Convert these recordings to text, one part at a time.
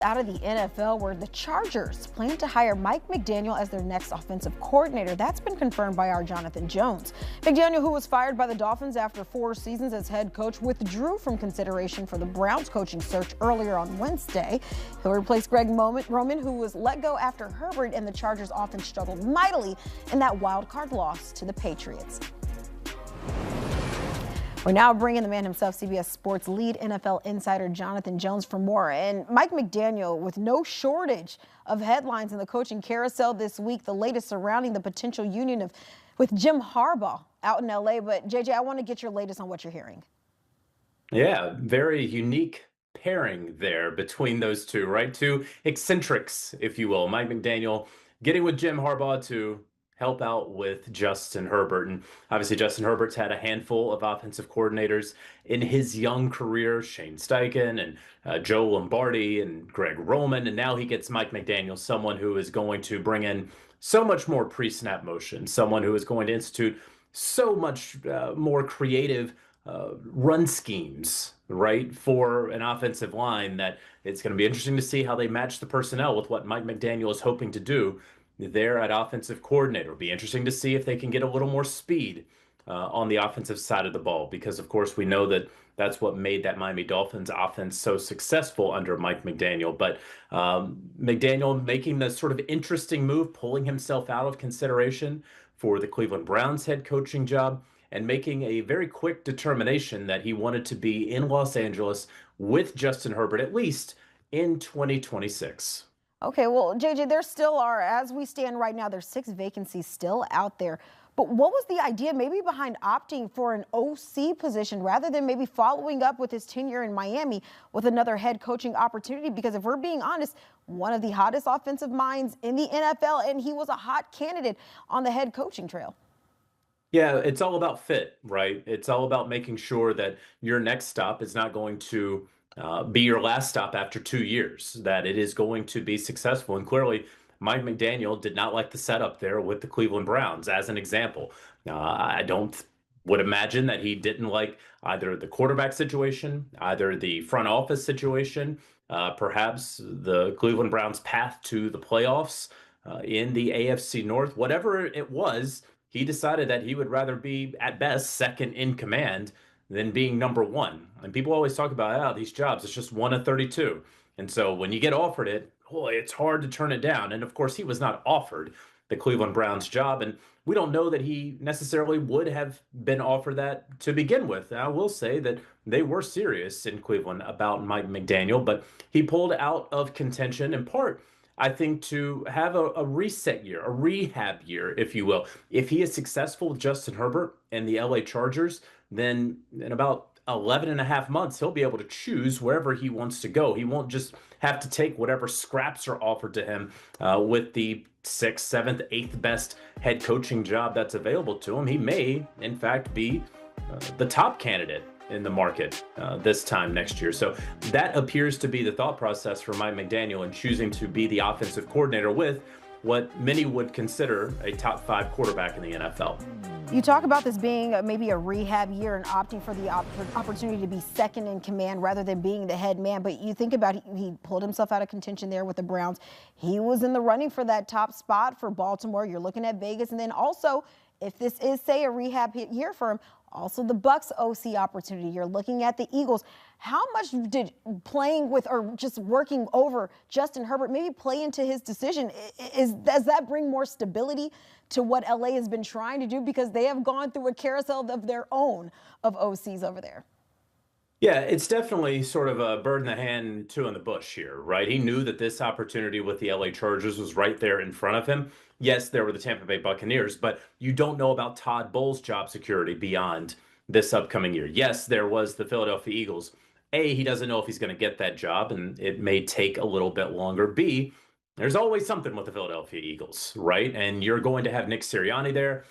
Out of the NFL, where the Chargers plan to hire Mike McDaniel as their next offensive coordinator. That's been confirmed by our Jonathan Jones. McDaniel, who was fired by the Dolphins after 4 seasons as head coach, withdrew from consideration for the Browns coaching search earlier on Wednesday. He'll replace Greg Roman, who was let go after Herbert and the Chargers offense struggled mightily in that wild card loss to the Patriots. We're now bringing the man himself, CBS Sports lead NFL insider Jonathan Jones, for more. And Mike McDaniel, with no shortage of headlines in the coaching carousel this week, the latest surrounding the potential union with Jim Harbaugh out in L.A. But, JJ, I want to get your latest on what you're hearing. Yeah, very unique pairing there between those two, right? Two eccentrics, if you will. Mike McDaniel getting with Jim Harbaugh to help out with Justin Herbert. And obviously, Justin Herbert's had a handful of offensive coordinators in his young career, Shane Steichen and Joe Lombardi and Greg Roman. And now he gets Mike McDaniel, someone who is going to bring in so much more pre-snap motion, someone who is going to institute so much more creative run schemes, right, for an offensive line that it's going to be interesting to see how they match the personnel with what Mike McDaniel is hoping to do there at offensive coordinator. It'll be interesting to see if they can get a little more speed on the offensive side of the ball, because of course we know that that's what made that Miami Dolphins offense so successful under Mike McDaniel. But McDaniel making the sort of interesting move, pulling himself out of consideration for the Cleveland Browns head coaching job, and making a very quick determination that he wanted to be in Los Angeles with Justin Herbert, at least in 2026. Okay, well, JJ, there still are, as we stand right now, there's 6 vacancies still out there. But what was the idea maybe behind opting for an OC position rather than maybe following up with his tenure in Miami with another head coaching opportunity? Because if we're being honest, one of the hottest offensive minds in the NFL, and he was a hot candidate on the head coaching trail. Yeah, it's all about fit, right? It's all about making sure that your next stop is not going to be your last stop after 2 years, that it is going to be successful. And clearly, Mike McDaniel did not like the setup there with the Cleveland Browns, as an example. I don't would imagine that he didn't like either the quarterback situation, either the front office situation, perhaps the Cleveland Browns' path to the playoffs in the AFC North, whatever it was. He decided that he would rather be, at best, second in command than being number one. And people always talk about, these jobs, it's just 1 of 32. And so when you get offered it, boy, it's hard to turn it down. And of course, he was not offered the Cleveland Browns job. And we don't know that he necessarily would have been offered that to begin with. I will say that they were serious in Cleveland about Mike McDaniel, but he pulled out of contention in part, I think, to have a reset year, a rehab year, if you will. If he is successful with Justin Herbert and the LA Chargers, then in about 11 and a half months, he'll be able to choose wherever he wants to go. He won't just have to take whatever scraps are offered to him with the 6th, 7th, 8th best head coaching job that's available to him. He may, in fact, be the top candidate in the market this time next year. So that appears to be the thought process for Mike McDaniel in choosing to be the offensive coordinator with what many would consider a top 5 quarterback in the NFL. You talk about this being maybe a rehab year and opting for the opportunity to be second in command rather than being the head man. But you think about he pulled himself out of contention there with the Browns. He was in the running for that top spot for Baltimore. You're looking at Vegas. And then also, if this is, say, a rehab year for him, also the Bucs OC opportunity. You're looking at the Eagles. How much did playing with or just working over Justin Herbert maybe play into his decision? Does that bring more stability to what LA has been trying to do? Because they have gone through a carousel of their own of OCs over there. Yeah, it's definitely sort of a bird in the hand, two in the bush here, right? He knew that this opportunity with the LA Chargers was right there in front of him. Yes, there were the Tampa Bay Buccaneers, but you don't know about Todd Bowles' job security beyond this upcoming year. Yes, there was the Philadelphia Eagles. A, he doesn't know if he's going to get that job, and it may take a little bit longer. B, there's always something with the Philadelphia Eagles, right? And you're going to have Nick Sirianni there,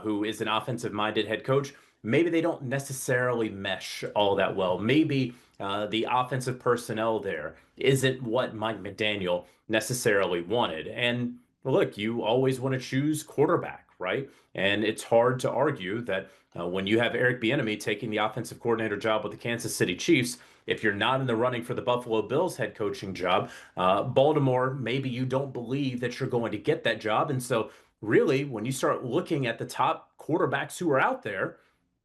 who is an offensive-minded head coach. Maybe they don't necessarily mesh all that well. Maybe the offensive personnel there isn't what Mike McDaniel necessarily wanted. And look, you always want to choose quarterback, right? And it's hard to argue that when you have Eric Bieniemy taking the offensive coordinator job with the Kansas City Chiefs, if you're not in the running for the Buffalo Bills head coaching job, Baltimore, maybe you don't believe that you're going to get that job. And so really, when you start looking at the top quarterbacks who are out there,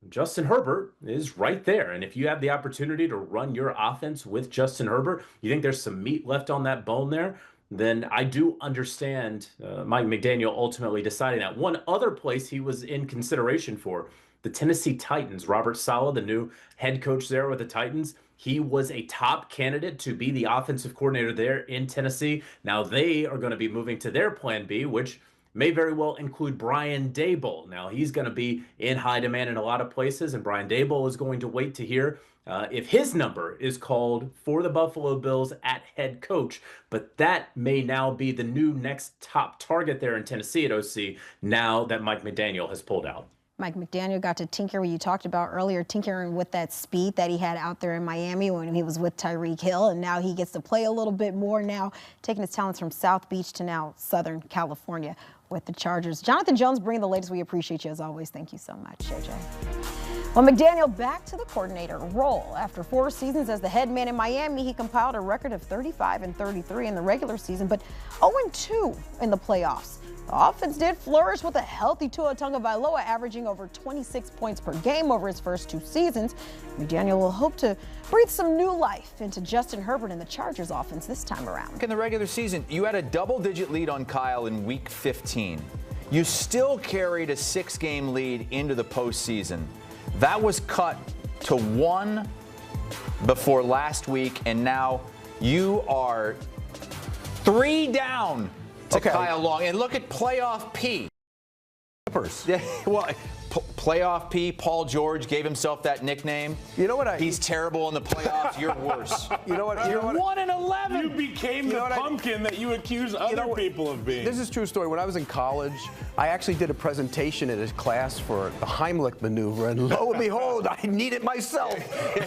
Justin Herbert is right there. And if you have the opportunity to run your offense with Justin Herbert, you think there's some meat left on that bone there, then I do understand Mike McDaniel ultimately deciding that. One other place he was in consideration for, the Tennessee Titans. Robert Saleh, the new head coach there with the Titans, he was a top candidate to be the offensive coordinator there in Tennessee. Now they are going to be moving to their plan B, which may very well include Brian Daboll. Now, he's going to be in high demand in a lot of places, and Brian Daboll is going to wait to hear if his number is called for the Buffalo Bills at head coach. But that may now be the new next top target there in Tennessee at OC now that Mike McDaniel has pulled out. Mike McDaniel got to tinker, what you talked about earlier, tinkering with that speed that he had out there in Miami when he was with Tyreek Hill, and now he gets to play a little bit more now, taking his talents from South Beach to now Southern California with the Chargers. Jonathan Jones bringing the latest. We appreciate you as always. Thank you so much, JJ. Well, McDaniel back to the coordinator role. After 4 seasons as the head man in Miami, he compiled a record of 35-33 in the regular season, but 0-2 in the playoffs. The offense did flourish with a healthy Tua Tagovailoa averaging over 26 points per game over his first 2 seasons. McDaniel will hope to breathe some new life into Justin Herbert and the Chargers offense this time around. In the regular season, you had a double-digit lead on Kyle in Week 15. You still carried a 6-game lead into the postseason. That was cut to 1 before last week, and now you are 3 down to Kyle Long. And look at playoff P. Yeah, well, playoff P, Paul George gave himself that nickname. You know what? He's terrible in the playoffs. You're worse. You know what? You're 1-11. You became the pumpkin that you accuse other people of being. This is a true story. When I was in college, I actually did a presentation in a class for the Heimlich maneuver, and lo and behold, I need it myself.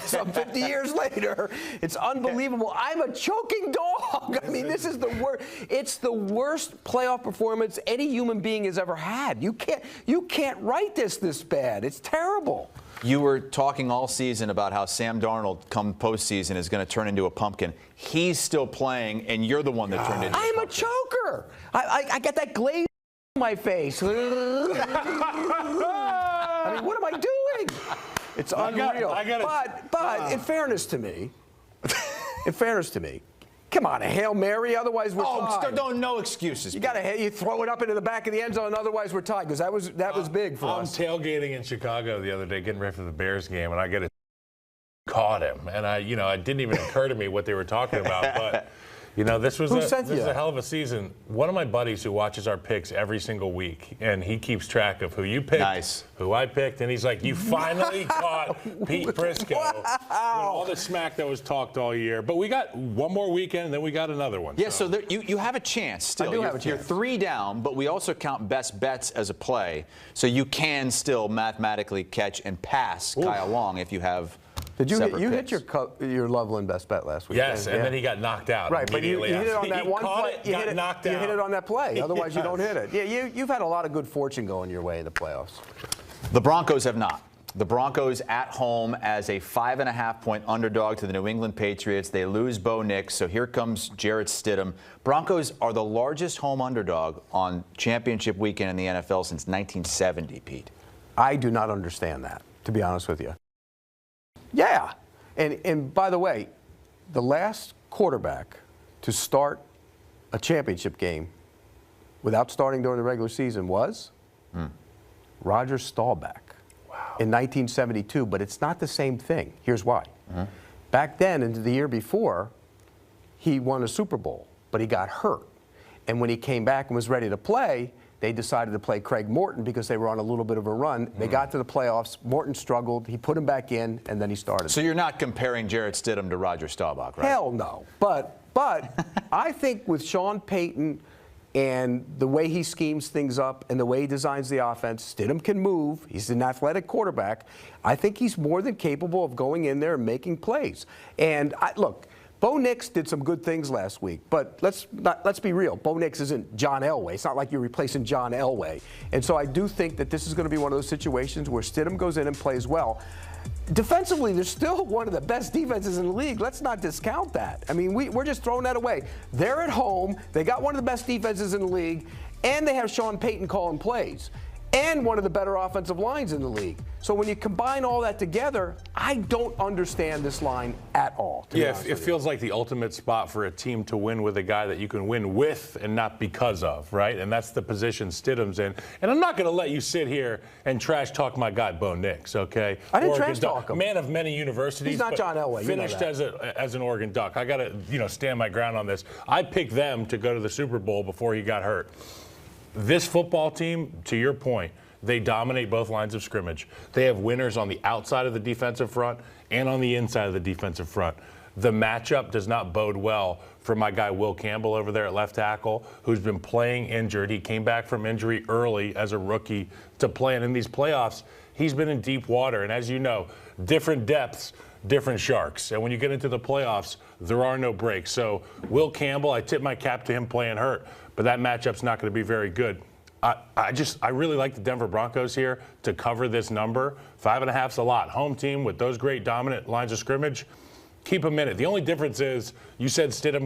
Some 50 years later, it's unbelievable. I'm a choking dog. I mean, this is the worst. It's the worst playoff performance any human being has ever had. You can't write this bad. It's terrible. You were talking all season about how Sam Darnold, come postseason, is going to turn into a pumpkin. He's still playing, and you're the one that turned into a pumpkin. I'm a choker. I got that glaze on my face. I mean, what am I doing? It's unreal. But in fairness to me, come on, a Hail Mary, otherwise we're tied. No excuses. You throw it up into the back of the end zone, otherwise we're tied, because that was big for us. I'm tailgating in Chicago the other day, getting ready for the Bears game, and I get caught him, and it didn't even occur to me what they were talking about, but this was a hell of a season. One of my buddies who watches our picks every single week, and he keeps track of who you picked, who I picked, and he's like, you finally caught Pete Prisco. All the smack that was talked all year. But we got one more weekend, and then we got another one. Yeah, so you have a chance still. I do have a chance. You're 3 down, but we also count best bets as a play, so you can still mathematically catch and pass Kyle Long if you have. Did you hit your Loveland best bet last week? Yes, and then he got knocked out. Right, but you hit it on that one play. You hit it on that play. Otherwise, you don't hit it. Yeah, you've had a lot of good fortune going your way in the playoffs. The Broncos have not. The Broncos at home as a 5.5-point underdog to the New England Patriots. They lose Bo Nix, so here comes Jarrett Stidham. Broncos are the largest home underdog on championship weekend in the NFL since 1970, Pete. I do not understand that, to be honest with you. Yeah. And by the way, the last quarterback to start a championship game without starting during the regular season was Roger Staubach in 1972. But it's not the same thing. Here's why. Back then, and the year before, he won a Super Bowl, but he got hurt. And when he came back and was ready to play, they decided to play Craig Morton because they were on a little bit of a run. They got to the playoffs. Morton struggled. He put him back in, and then he started. So you're not comparing Jarrett Stidham to Roger Staubach, right? Hell no. But I think with Sean Payton and the way he schemes things up and the way he designs the offense, Stidham can move. He's an athletic quarterback. I think he's more than capable of going in there and making plays. And look, Bo Nix did some good things last week, but let's be real. Bo Nix isn't John Elway. It's not like you're replacing John Elway. And so I do think that this is going to be one of those situations where Stidham goes in and plays well. defensively, they're still one of the best defenses in the league. Let's not discount that. I mean, we're just throwing that away. They're at home. They got one of the best defenses in the league, and they have Sean Payton calling plays, and one of the better offensive lines in the league. So when you combine all that together, I don't understand this line at all. Yeah, it feels like the ultimate spot for a team to win with a guy that you can win with and not because of, right? And that's the position Stidham's in. And I'm not going to let you sit here and trash talk my guy Bo Nix, okay? I didn't trash talk him. Man of many universities. He's not John Elway. Finished as an Oregon Duck. I got to stand my ground on this. I picked them to go to the Super Bowl before he got hurt. This football team, to your point, they dominate both lines of scrimmage. They have winners on the outside of the defensive front and on the inside of the defensive front. The matchup does not bode well for my guy Will Campbell over there at left tackle, who's been playing injured. He came back from injury early as a rookie to play. And in these playoffs, he's been in deep water. And as you know, different depths, different sharks. And when you get into the playoffs, there are no breaks. So Will Campbell, I tip my cap to him playing hurt, but that matchup's not going to be very good. I really like the Denver Broncos here to cover this number. 5.5's a lot. Home team with those great dominant lines of scrimmage, keep them in it. The only difference is you said Stidham